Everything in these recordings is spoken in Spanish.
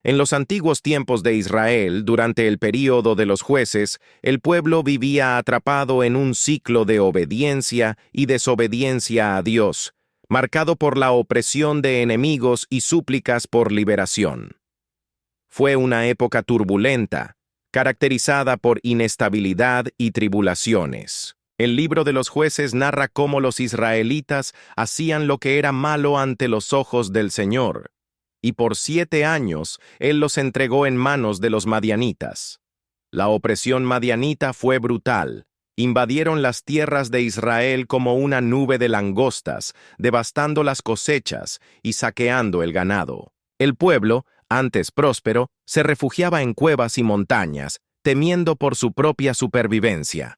En los antiguos tiempos de Israel, durante el período de los jueces, el pueblo vivía atrapado en un ciclo de obediencia y desobediencia a Dios, marcado por la opresión de enemigos y súplicas por liberación. Fue una época turbulenta, caracterizada por inestabilidad y tribulaciones. El libro de los jueces narra cómo los israelitas hacían lo que era malo ante los ojos del Señor, y por 7 años Él los entregó en manos de los madianitas. La opresión madianita fue brutal. Invadieron las tierras de Israel como una nube de langostas, devastando las cosechas y saqueando el ganado. El pueblo, antes próspero, se refugiaba en cuevas y montañas, temiendo por su propia supervivencia.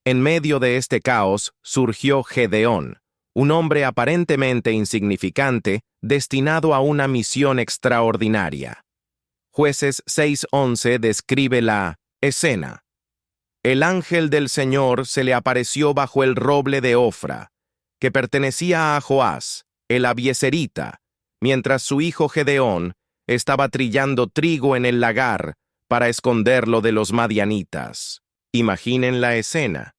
En medio de este caos surgió Gedeón, un hombre aparentemente insignificante, destinado a una misión extraordinaria. Jueces 6:11 describe la escena. El ángel del Señor se le apareció bajo el roble de Ofra, que pertenecía a Joás, el abieserita, mientras su hijo Gedeón estaba trillando trigo en el lagar para esconderlo de los madianitas. Imaginen la escena.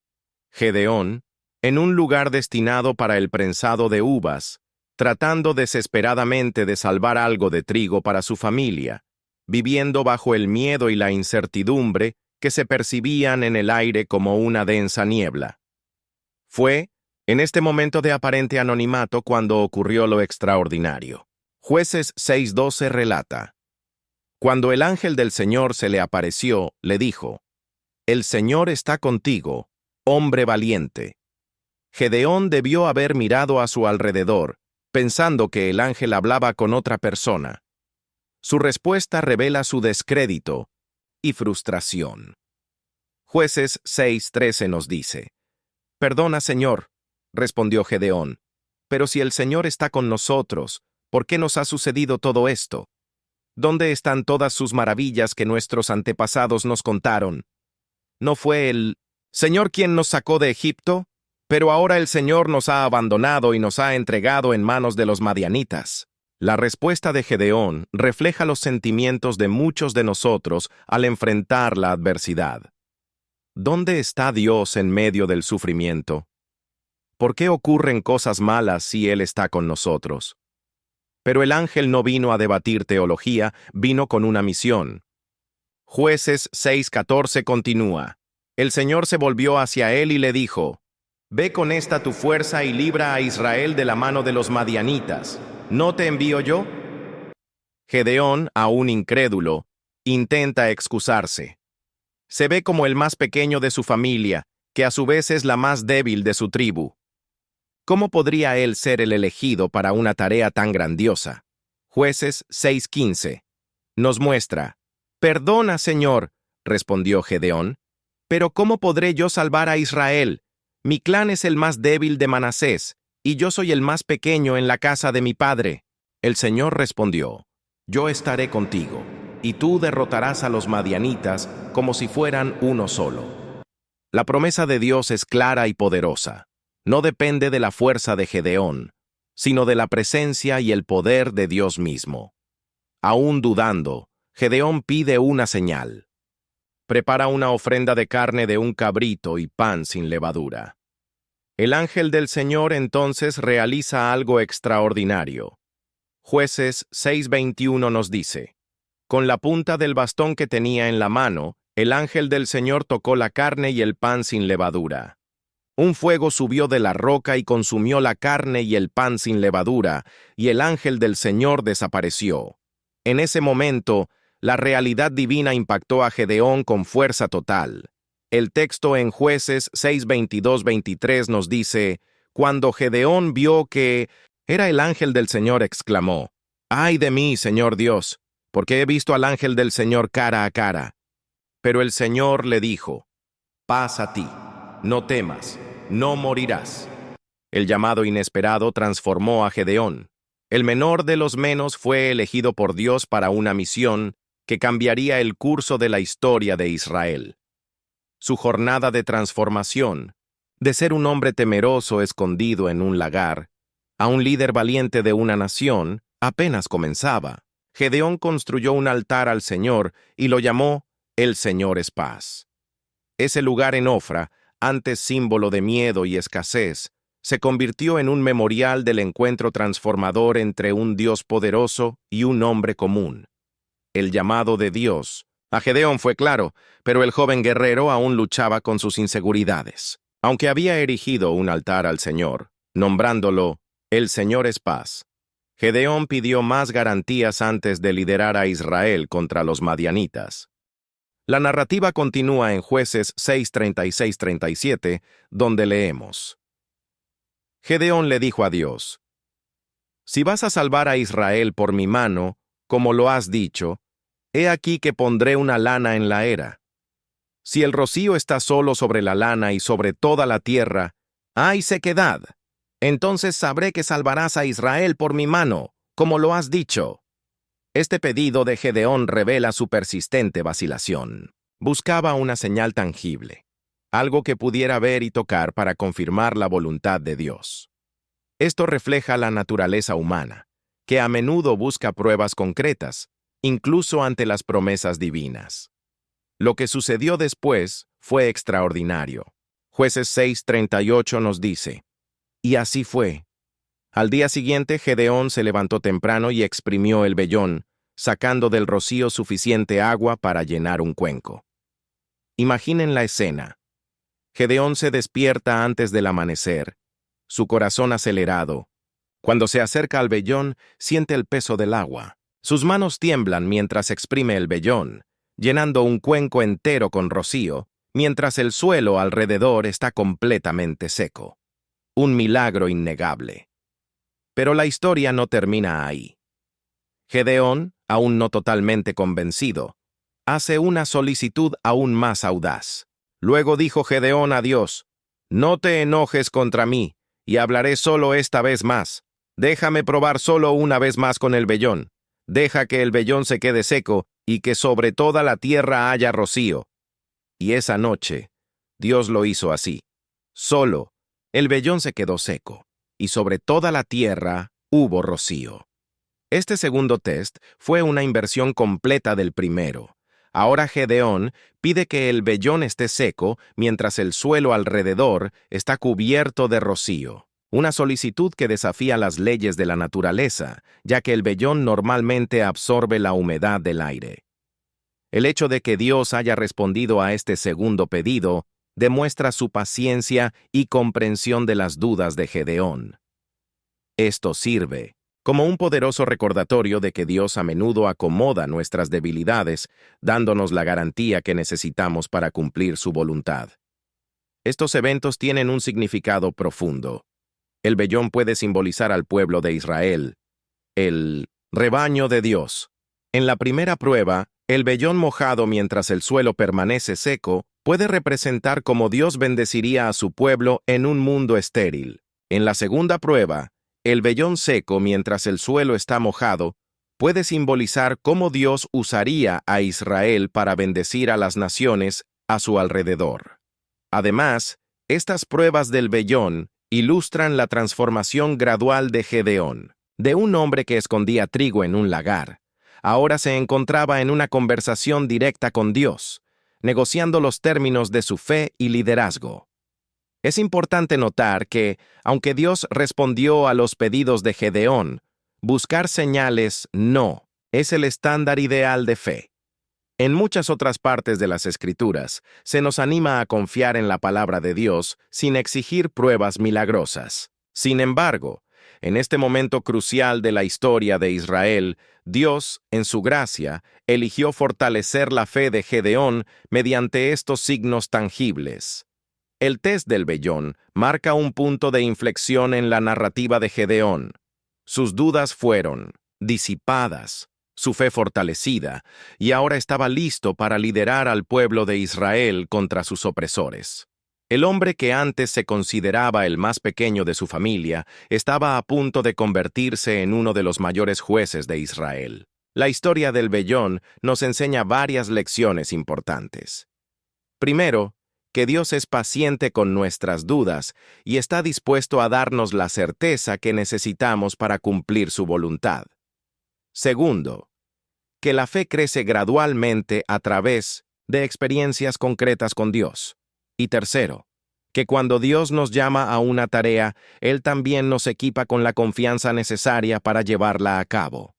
Gedeón, en un lugar destinado para el prensado de uvas, tratando desesperadamente de salvar algo de trigo para su familia, viviendo bajo el miedo y la incertidumbre que se percibían en el aire como una densa niebla. Fue, en este momento de aparente anonimato, cuando ocurrió lo extraordinario. Jueces 6:12 relata: Cuando el ángel del Señor se le apareció, le dijo: «El Señor está contigo, hombre valiente». Gedeón debió haber mirado a su alrededor, pensando que el ángel hablaba con otra persona. Su respuesta revela su descrédito y frustración. Jueces 6:13 nos dice: «Perdona, Señor», respondió Gedeón, «pero si el Señor está con nosotros, ¿por qué nos ha sucedido todo esto? ¿Dónde están todas sus maravillas que nuestros antepasados nos contaron? ¿No fue el Señor quien nos sacó de Egipto? Pero ahora el Señor nos ha abandonado y nos ha entregado en manos de los madianitas». La respuesta de Gedeón refleja los sentimientos de muchos de nosotros al enfrentar la adversidad. ¿Dónde está Dios en medio del sufrimiento? ¿Por qué ocurren cosas malas si Él está con nosotros? Pero el ángel no vino a debatir teología, vino con una misión. Jueces 6:14 continúa: «El Señor se volvió hacia él y le dijo: Ve con esta tu fuerza y libra a Israel de la mano de los madianitas. ¿No te envío yo?». Gedeón, aún incrédulo, intenta excusarse. Se ve como el más pequeño de su familia, que a su vez es la más débil de su tribu. ¿Cómo podría él ser el elegido para una tarea tan grandiosa? Jueces 6:15 nos muestra: «Perdona, Señor», respondió Gedeón, «pero ¿cómo podré yo salvar a Israel? Mi clan es el más débil de Manasés, y yo soy el más pequeño en la casa de mi padre». El Señor respondió: «Yo estaré contigo, y tú derrotarás a los madianitas como si fueran uno solo». La promesa de Dios es clara y poderosa. No depende de la fuerza de Gedeón, sino de la presencia y el poder de Dios mismo. Aún dudando, Gedeón pide una señal. Prepara una ofrenda de carne de un cabrito y pan sin levadura. El ángel del Señor entonces realiza algo extraordinario. Jueces 6:21 nos dice: «Con la punta del bastón que tenía en la mano, el ángel del Señor tocó la carne y el pan sin levadura. Un fuego subió de la roca y consumió la carne y el pan sin levadura, y el ángel del Señor desapareció». En ese momento, la realidad divina impactó a Gedeón con fuerza total. El texto en Jueces 6:22-23 nos dice: «Cuando Gedeón vio que era el ángel del Señor, exclamó: ¡Ay de mí, Señor Dios! Porque he visto al ángel del Señor cara a cara». Pero el Señor le dijo: «Paz a ti, no temas, no morirás». El llamado inesperado transformó a Gedeón. El menor de los menos fue elegido por Dios para una misión que cambiaría el curso de la historia de Israel. Su jornada de transformación, de ser un hombre temeroso escondido en un lagar, a un líder valiente de una nación, apenas comenzaba. Gedeón construyó un altar al Señor y lo llamó El Señor es Paz. Ese lugar en Ofra, antes símbolo de miedo y escasez, se convirtió en un memorial del encuentro transformador entre un Dios poderoso y un hombre común. El llamado de Dios a Gedeón fue claro, pero el joven guerrero aún luchaba con sus inseguridades. Aunque había erigido un altar al Señor, nombrándolo El Señor es Paz, Gedeón pidió más garantías antes de liderar a Israel contra los madianitas. La narrativa continúa en Jueces 6:36-37, donde leemos: Gedeón le dijo a Dios: Si vas a salvar a Israel por mi mano, como lo has dicho, he aquí que pondré una lana en la era. Si el rocío está solo sobre la lana y sobre toda la tierra, hay sequedad. Entonces sabré que salvarás a Israel por mi mano, como lo has dicho. Este pedido de Gedeón revela su persistente vacilación. Buscaba una señal tangible, algo que pudiera ver y tocar para confirmar la voluntad de Dios. Esto refleja la naturaleza humana, que a menudo busca pruebas concretas, incluso ante las promesas divinas. Lo que sucedió después fue extraordinario. Jueces 6:38 nos dice: Y así fue. Al día siguiente, Gedeón se levantó temprano y exprimió el vellón, sacando del rocío suficiente agua para llenar un cuenco. Imaginen la escena. Gedeón se despierta antes del amanecer, su corazón acelerado. Cuando se acerca al vellón, siente el peso del agua. Sus manos tiemblan mientras exprime el vellón, llenando un cuenco entero con rocío, mientras el suelo alrededor está completamente seco. Un milagro innegable. Pero la historia no termina ahí. Gedeón, aún no totalmente convencido, hace una solicitud aún más audaz. Luego dijo Gedeón a Dios: No te enojes contra mí, y hablaré solo esta vez más. Déjame probar solo una vez más con el vellón. Deja que el vellón se quede seco, y que sobre toda la tierra haya rocío. Y esa noche, Dios lo hizo así. Solo, el vellón se quedó seco, y sobre toda la tierra hubo rocío. Este segundo test fue una inversión completa del primero. Ahora Gedeón pide que el vellón esté seco mientras el suelo alrededor está cubierto de rocío. Una solicitud que desafía las leyes de la naturaleza, ya que el vellón normalmente absorbe la humedad del aire. El hecho de que Dios haya respondido a este segundo pedido demuestra su paciencia y comprensión de las dudas de Gedeón. Esto sirve como un poderoso recordatorio de que Dios a menudo acomoda nuestras debilidades, dándonos la garantía que necesitamos para cumplir su voluntad. Estos eventos tienen un significado profundo. El vellón puede simbolizar al pueblo de Israel, el rebaño de Dios. En la primera prueba, el vellón mojado mientras el suelo permanece seco puede representar cómo Dios bendeciría a su pueblo en un mundo estéril. En la segunda prueba, el vellón seco mientras el suelo está mojado puede simbolizar cómo Dios usaría a Israel para bendecir a las naciones a su alrededor. Además, estas pruebas del vellón ilustran la transformación gradual de Gedeón, de un hombre que escondía trigo en un lagar. Ahora se encontraba en una conversación directa con Dios, negociando los términos de su fe y liderazgo. Es importante notar que, aunque Dios respondió a los pedidos de Gedeón, buscar señales no es el estándar ideal de fe. En muchas otras partes de las Escrituras, se nos anima a confiar en la palabra de Dios sin exigir pruebas milagrosas. Sin embargo, en este momento crucial de la historia de Israel, Dios, en su gracia, eligió fortalecer la fe de Gedeón mediante estos signos tangibles. El test del vellón marca un punto de inflexión en la narrativa de Gedeón. Sus dudas fueron disipadas, su fe fortalecida, y ahora estaba listo para liderar al pueblo de Israel contra sus opresores. El hombre que antes se consideraba el más pequeño de su familia estaba a punto de convertirse en uno de los mayores jueces de Israel. La historia del vellón nos enseña varias lecciones importantes. Primero, que Dios es paciente con nuestras dudas y está dispuesto a darnos la certeza que necesitamos para cumplir su voluntad. Segundo, que la fe crece gradualmente a través de experiencias concretas con Dios. Y tercero, que cuando Dios nos llama a una tarea, Él también nos equipa con la confianza necesaria para llevarla a cabo.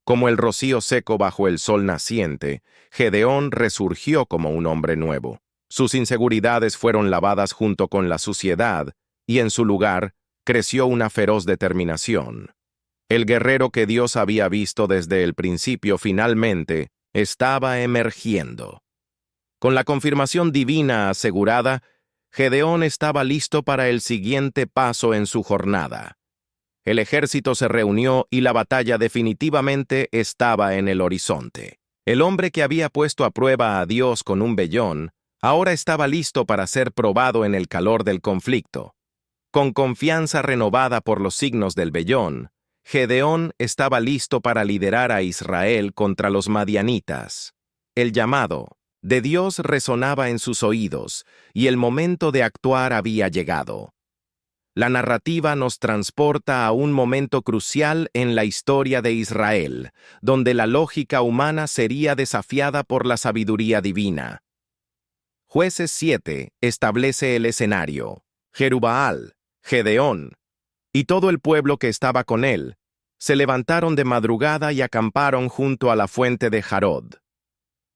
Como el rocío seco bajo el sol naciente, Gedeón resurgió como un hombre nuevo. Sus inseguridades fueron lavadas junto con la suciedad, y en su lugar creció una feroz determinación. El guerrero que Dios había visto desde el principio finalmente estaba emergiendo. Con la confirmación divina asegurada, Gedeón estaba listo para el siguiente paso en su jornada. El ejército se reunió y la batalla definitivamente estaba en el horizonte. El hombre que había puesto a prueba a Dios con un vellón, ahora estaba listo para ser probado en el calor del conflicto. Con confianza renovada por los signos del vellón, Gedeón estaba listo para liderar a Israel contra los madianitas. El llamado de Dios resonaba en sus oídos, y el momento de actuar había llegado. La narrativa nos transporta a un momento crucial en la historia de Israel, donde la lógica humana sería desafiada por la sabiduría divina. Jueces 7 establece el escenario. Jerubbaal, Gedeón, y todo el pueblo que estaba con él, se levantaron de madrugada y acamparon junto a la fuente de Jarod.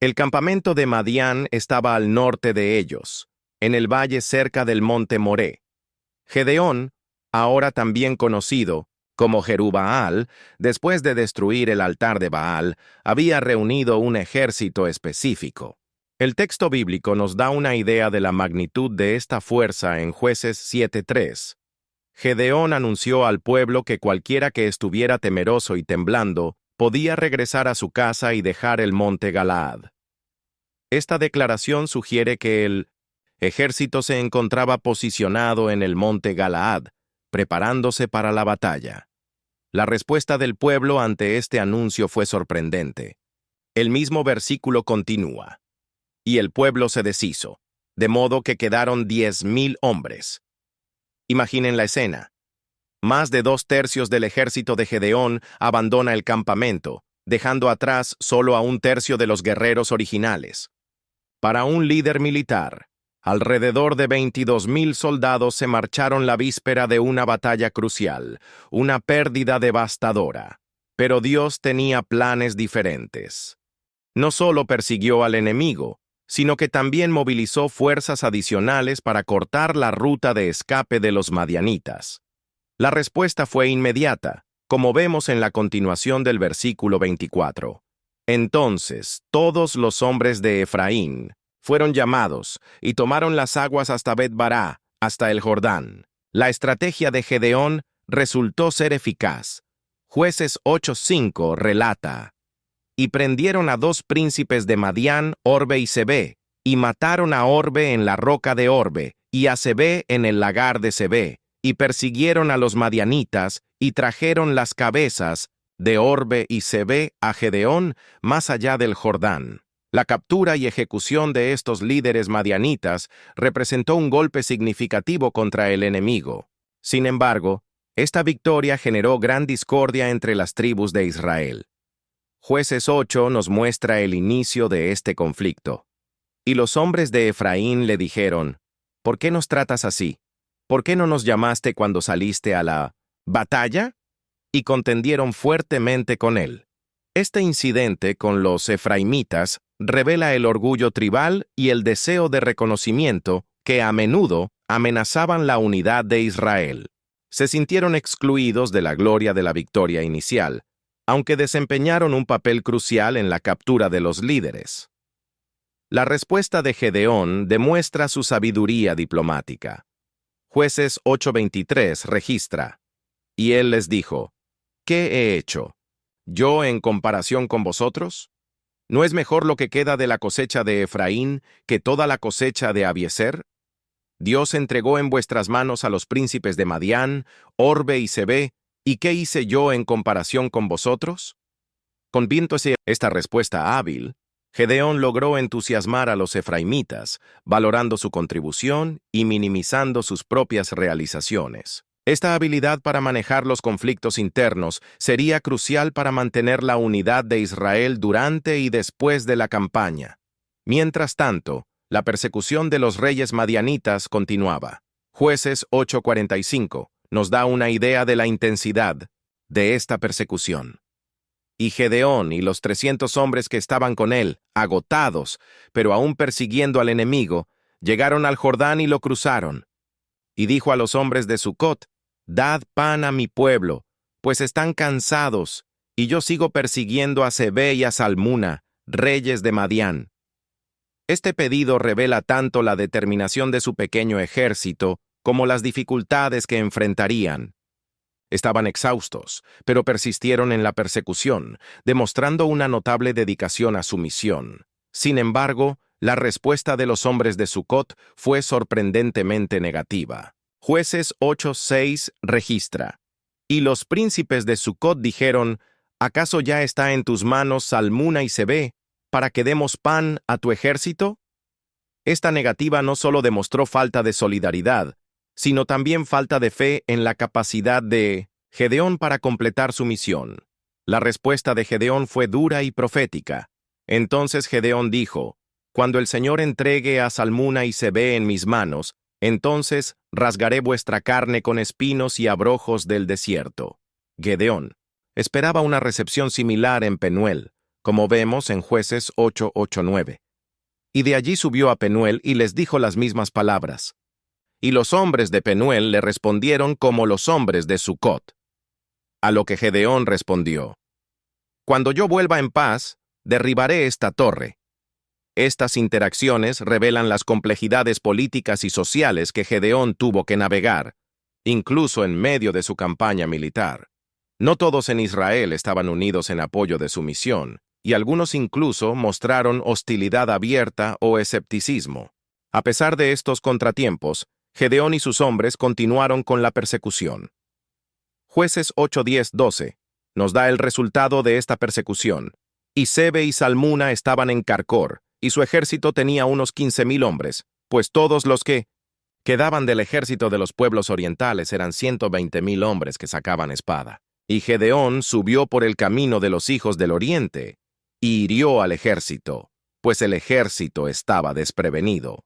El campamento de Madián estaba al norte de ellos, en el valle cerca del monte Moré. Gedeón, ahora también conocido como Jerubbaal, después de destruir el altar de Baal, había reunido un ejército específico. El texto bíblico nos da una idea de la magnitud de esta fuerza en Jueces 7:3. Gedeón anunció al pueblo que cualquiera que estuviera temeroso y temblando podía regresar a su casa y dejar el monte Galaad. Esta declaración sugiere que el ejército se encontraba posicionado en el monte Galaad, preparándose para la batalla. La respuesta del pueblo ante este anuncio fue sorprendente. El mismo versículo continúa. Y el pueblo se deshizo, de modo que quedaron 10,000 hombres. Imaginen la escena. Más de 2/3 del ejército de Gedeón abandona el campamento, dejando atrás solo a 1/3 de los guerreros originales. Para un líder militar, alrededor de 22,000 soldados se marcharon la víspera de una batalla crucial, una pérdida devastadora. Pero Dios tenía planes diferentes. No solo persiguió al enemigo, sino que también movilizó fuerzas adicionales para cortar la ruta de escape de los madianitas. La respuesta fue inmediata, como vemos en la continuación del versículo 24. Entonces, todos los hombres de Efraín fueron llamados y tomaron las aguas hasta Bet-bará, hasta el Jordán. La estrategia de Gedeón resultó ser eficaz. Jueces 8:5 relata: y prendieron a 2 príncipes de Madián, Orbe y Zebé, y mataron a Orbe en la roca de Orbe, y a Zebé en el lagar de Zebé, y persiguieron a los madianitas, y trajeron las cabezas de Orbe y Zebé a Gedeón más allá del Jordán. La captura y ejecución de estos líderes madianitas representó un golpe significativo contra el enemigo. Sin embargo, esta victoria generó gran discordia entre las tribus de Israel. Jueces 8 nos muestra el inicio de este conflicto. Y los hombres de Efraín le dijeron: ¿por qué nos tratas así? ¿Por qué no nos llamaste cuando saliste a la batalla? Y contendieron fuertemente con él. Este incidente con los efraimitas revela el orgullo tribal y el deseo de reconocimiento que a menudo amenazaban la unidad de Israel. Se sintieron excluidos de la gloria de la victoria inicial, aunque desempeñaron un papel crucial en la captura de los líderes. La respuesta de Gedeón demuestra su sabiduría diplomática. Jueces 8:23 registra: y él les dijo: ¿qué he hecho yo en comparación con vosotros? ¿No es mejor lo que queda de la cosecha de Efraín que toda la cosecha de Abiezer? Dios entregó en vuestras manos a los príncipes de Madián, Orbe y Zebé, ¿y qué hice yo en comparación con vosotros? Conviéndose esta respuesta hábil, Gedeón logró entusiasmar a los efraimitas, valorando su contribución y minimizando sus propias realizaciones. Esta habilidad para manejar los conflictos internos sería crucial para mantener la unidad de Israel durante y después de la campaña. Mientras tanto, la persecución de los reyes madianitas continuaba. Jueces 8:45 nos da una idea de la intensidad de esta persecución. Y Gedeón y los 300 hombres que estaban con él, agotados, pero aún persiguiendo al enemigo, llegaron al Jordán y lo cruzaron. Y dijo a los hombres de Sucot: «Dad pan a mi pueblo, pues están cansados, y yo sigo persiguiendo a Zebé y a Salmuna, reyes de Madián». Este pedido revela tanto la determinación de su pequeño ejército como las dificultades que enfrentarían. Estaban exhaustos, pero persistieron en la persecución, demostrando una notable dedicación a su misión. Sin embargo, la respuesta de los hombres de Sucot fue sorprendentemente negativa. Jueces 8:6 registra: «Y los príncipes de Sucot dijeron: ¿Acaso ya está en tus manos Salmuna y Zebé, para que demos pan a tu ejército?». Esta negativa no solo demostró falta de solidaridad, sino también falta de fe en la capacidad de Gedeón para completar su misión. La respuesta de Gedeón fue dura y profética. Entonces Gedeón dijo: «Cuando el Señor entregue a Salmuna y Zebé en mis manos, entonces rasgaré vuestra carne con espinos y abrojos del desierto». Gedeón esperaba una recepción similar en Penuel, como vemos en Jueces 8:8-9. Y de allí subió a Penuel y les dijo las mismas palabras. Y los hombres de Penuel le respondieron como los hombres de Sucot. A lo que Gedeón respondió: «Cuando yo vuelva en paz, derribaré esta torre». Estas interacciones revelan las complejidades políticas y sociales que Gedeón tuvo que navegar, incluso en medio de su campaña militar. No todos en Israel estaban unidos en apoyo de su misión, y algunos incluso mostraron hostilidad abierta o escepticismo. A pesar de estos contratiempos, Gedeón y sus hombres continuaron con la persecución. Jueces 8:10-12 nos da el resultado de esta persecución. Y Zebe y Salmuna estaban en Carcor, y su ejército tenía unos 15,000 hombres, pues todos los que quedaban del ejército de los pueblos orientales eran 120,000 hombres que sacaban espada. Y Gedeón subió por el camino de los hijos del oriente, y hirió al ejército, pues el ejército estaba desprevenido.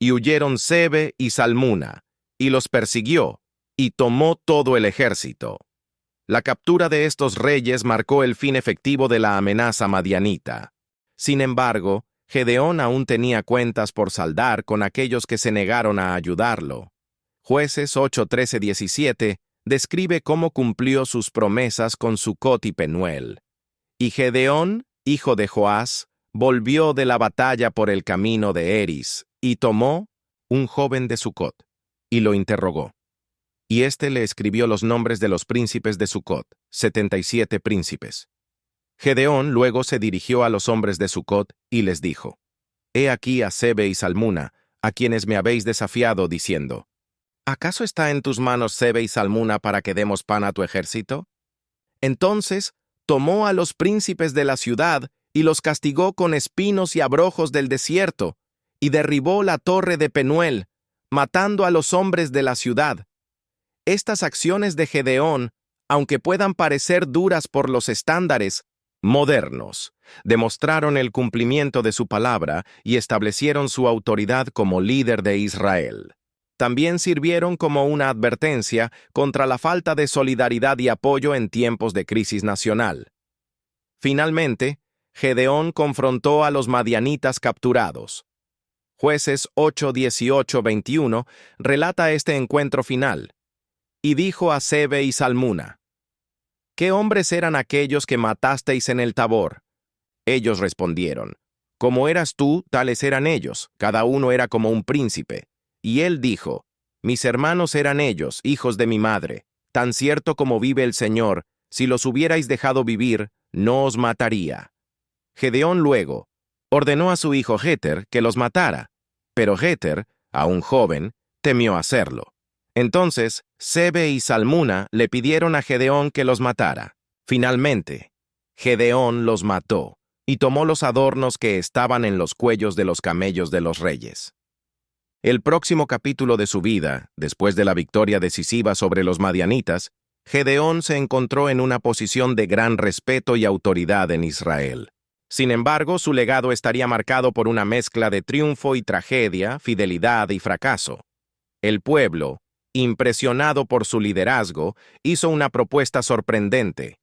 Y huyeron Zebe y Salmuna, y los persiguió, y tomó todo el ejército. La captura de estos reyes marcó el fin efectivo de la amenaza madianita. Sin embargo, Gedeón aún tenía cuentas por saldar con aquellos que se negaron a ayudarlo. Jueces 8:13-17 describe cómo cumplió sus promesas con Sucot y Penuel. Y Gedeón, hijo de Joás, volvió de la batalla por el camino de Eris, y tomó un joven de Sucot, y lo interrogó. Y éste le escribió los nombres de los príncipes de Sucot, 77 príncipes. Gedeón luego se dirigió a los hombres de Sucot y les dijo: «He aquí a Zebe y Salmuna, a quienes me habéis desafiado, diciendo: ¿Acaso está en tus manos Zebe y Salmuna para que demos pan a tu ejército?». Entonces tomó a los príncipes de la ciudad y los castigó con espinos y abrojos del desierto, y derribó la torre de Penuel, matando a los hombres de la ciudad. Estas acciones de Gedeón, aunque puedan parecer duras por los estándares modernos, demostraron el cumplimiento de su palabra y establecieron su autoridad como líder de Israel. También sirvieron como una advertencia contra la falta de solidaridad y apoyo en tiempos de crisis nacional. Finalmente, Gedeón confrontó a los madianitas capturados. Jueces 8:18-21 relata este encuentro final. Y dijo a Zebe y Salmuna: «¿Qué hombres eran aquellos que matasteis en el Tabor?». Ellos respondieron: «Como eras tú, tales eran ellos, cada uno era como un príncipe». Y él dijo: «Mis hermanos eran ellos, hijos de mi madre. Tan cierto como vive el Señor, si los hubierais dejado vivir, no os mataría». Gedeón luego ordenó a su hijo Jeter que los matara, pero Jeter, aún joven, temió hacerlo. Entonces, Zebe y Salmuna le pidieron a Gedeón que los matara. Finalmente, Gedeón los mató y tomó los adornos que estaban en los cuellos de los camellos de los reyes. El próximo capítulo de su vida, después de la victoria decisiva sobre los madianitas, Gedeón se encontró en una posición de gran respeto y autoridad en Israel. Sin embargo, su legado estaría marcado por una mezcla de triunfo y tragedia, fidelidad y fracaso. El pueblo, impresionado por su liderazgo, hizo una propuesta sorprendente.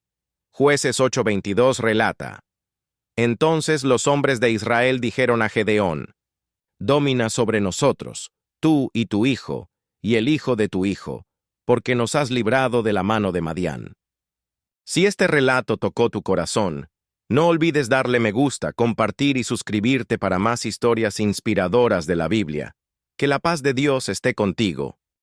Jueces 8:22 relata: Entonces los hombres de Israel dijeron a Gedeón: Domina sobre nosotros, tú y tu hijo, y el hijo de tu hijo, porque nos has librado de la mano de Madián. Si este relato tocó tu corazón, no olvides darle me gusta, compartir y suscribirte para más historias inspiradoras de la Biblia. Que la paz de Dios esté contigo.